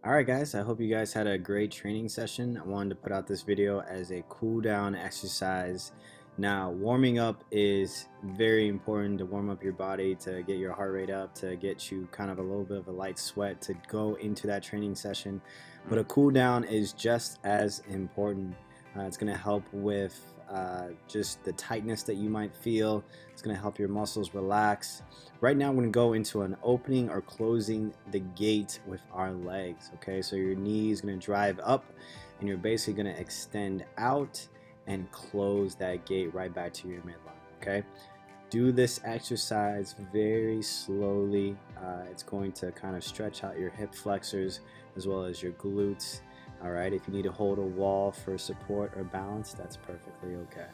Alright guys, I hope you guys had a great training session. I wanted to put out this video as a cool down exercise. Now, warming up is very important to warm up your body, to get your heart rate up, to get you kind of a little bit of a light sweat to go into that training session. But a cool down is just as important. It's going to help with just the tightness that you might feel. It's going to help your muscles relax. Right now, I'm going to go into an opening or closing the gate with our legs. Okay, so your knee is going to drive up, and you're basically going to extend out and close that gate right back to your midline. Okay, do this exercise very slowly. It's going to kind of stretch out your hip flexors as well as your glutes. All right, if you need to hold a wall for support or balance, that's perfectly okay.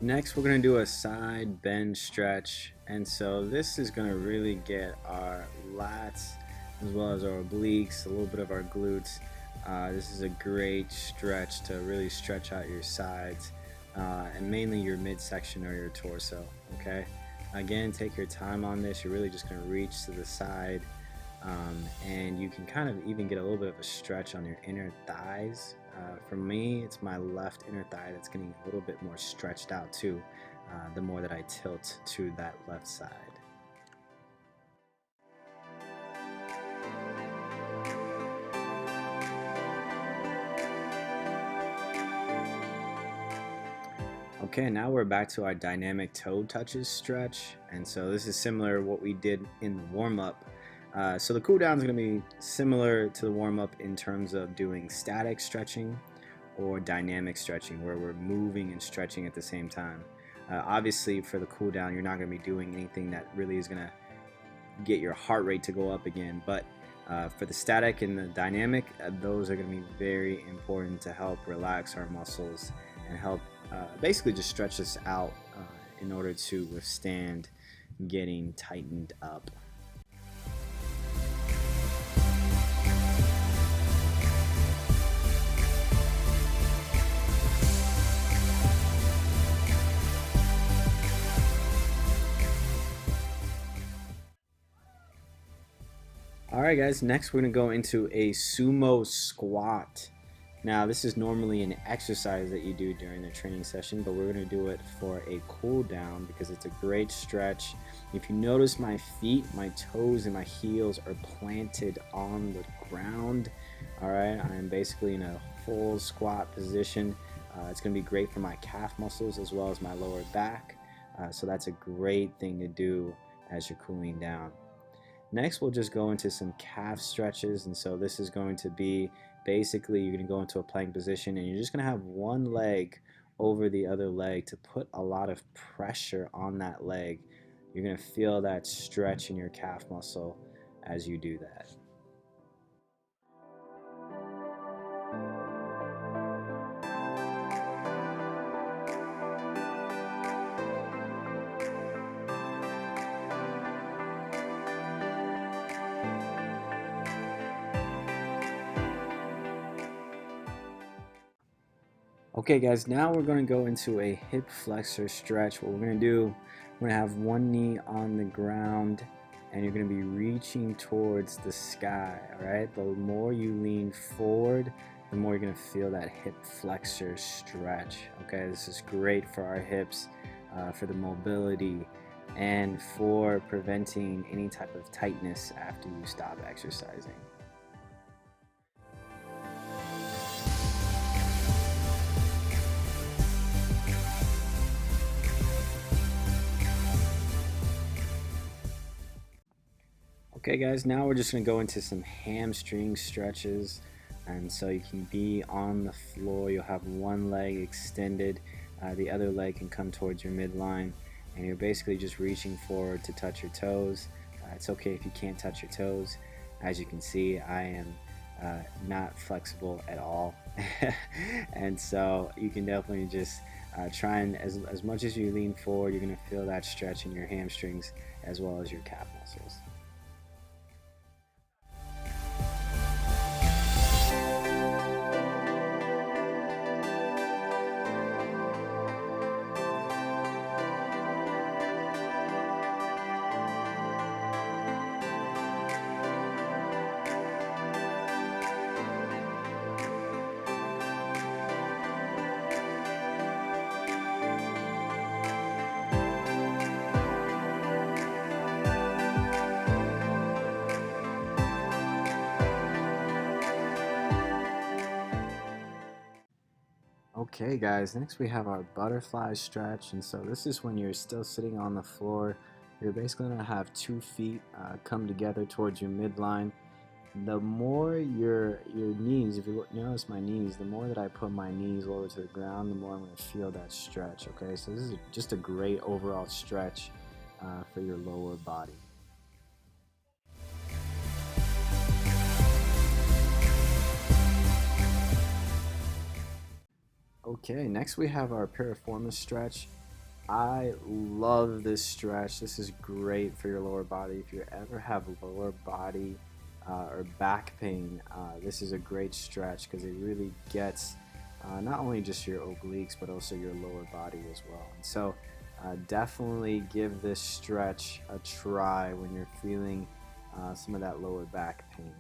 Next, we're going to do a side bend stretch, and so this is going to really get our lats as well as our obliques, a little bit of our glutes. This is a great stretch to really stretch out your sides and mainly your midsection or your torso. Okay, again, take your time on this. You're really just going to reach to the side, and you can kind of even get a little bit of a stretch on your inner thighs. For me, it's my left inner thigh that's getting a little bit more stretched out too, the more that I tilt to that left side. Okay, now we're back to our dynamic toe touches stretch, and so this is similar to what we did in the warm-up. So the cool down is going to be similar to the warm-up in terms of doing static stretching or dynamic stretching, where we're moving and stretching at the same time. Obviously, for the cool down, you're not going to be doing anything that really is going to get your heart rate to go up again, but for the static and the dynamic, those are going to be very important to help relax our muscles and help basically just stretch us out in order to withstand getting tightened up. Alright guys, next we're going to go into a sumo squat. Now this is normally an exercise that you do during the training session, but we're going to do it for a cool down because it's a great stretch. If you notice, my feet, my toes, and my heels are planted on the ground. Alright, I'm basically in a full squat position. It's going to be great for my calf muscles as well as my lower back. So that's a great thing to do as you're cooling down. Next, we'll just go into some calf stretches, and so this is going to be basically you're going to go into a plank position and you're just going to have one leg over the other leg to put a lot of pressure on that leg. You're going to feel that stretch in your calf muscle as you do that. Okay guys, now we're going to go into a hip flexor stretch. What we're going to do, we're going to have one knee on the ground and you're going to be reaching towards the sky. Alright, the more you lean forward, the more you're going to feel that hip flexor stretch. Okay, this is great for our hips, for the mobility, and for preventing any type of tightness after you stop exercising. Okay guys, now we're just going to go into some hamstring stretches, and so you can be on the floor. You'll have one leg extended, the other leg can come towards your midline, and you're basically just reaching forward to touch your toes. It's okay if you can't touch your toes. As you can see, I am not flexible at all and so you can definitely just Try and as much as you lean forward, you're going to feel that stretch in your hamstrings as well as your calf muscles. Okay guys, next we have our butterfly stretch, and so this is when you're still sitting on the floor. You're basically going to have 2 feet come together towards your midline. The more your knees, if you notice my knees, the more that I put my knees lower to the ground, the more I'm going to feel that stretch. Okay, so this is just a great overall stretch for your lower body. Okay, next we have our piriformis stretch. I love this stretch. This is great for your lower body. If you ever have lower body or back pain, this is a great stretch because it really gets not only just your obliques but also your lower body as well. And so definitely give this stretch a try when you're feeling some of that lower back pain.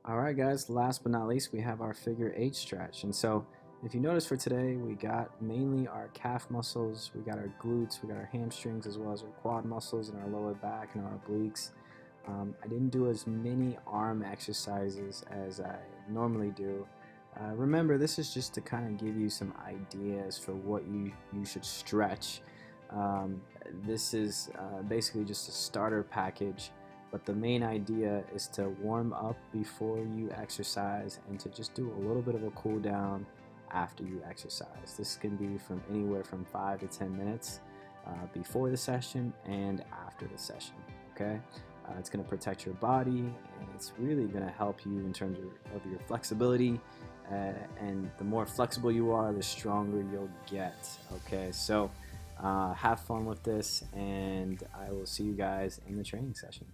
Alright guys, last but not least we have our figure 8 stretch. And so if you notice for today, we got mainly our calf muscles, we got our glutes, we got our hamstrings, as well as our quad muscles and our lower back and our obliques. I didn't do as many arm exercises as I normally do. Remember, this is just to kind of give you some ideas for what you should stretch. This is basically just a starter package, but the main idea is to warm up before you exercise and to just do a little bit of a cool down after you exercise. This can be from anywhere from 5 to 10 minutes before the session and after the session. Okay, it's going to protect your body, and it's really going to help you in terms of your flexibility. And the more flexible you are, the stronger you'll get. Okay, so have fun with this, and I will see you guys in the training session.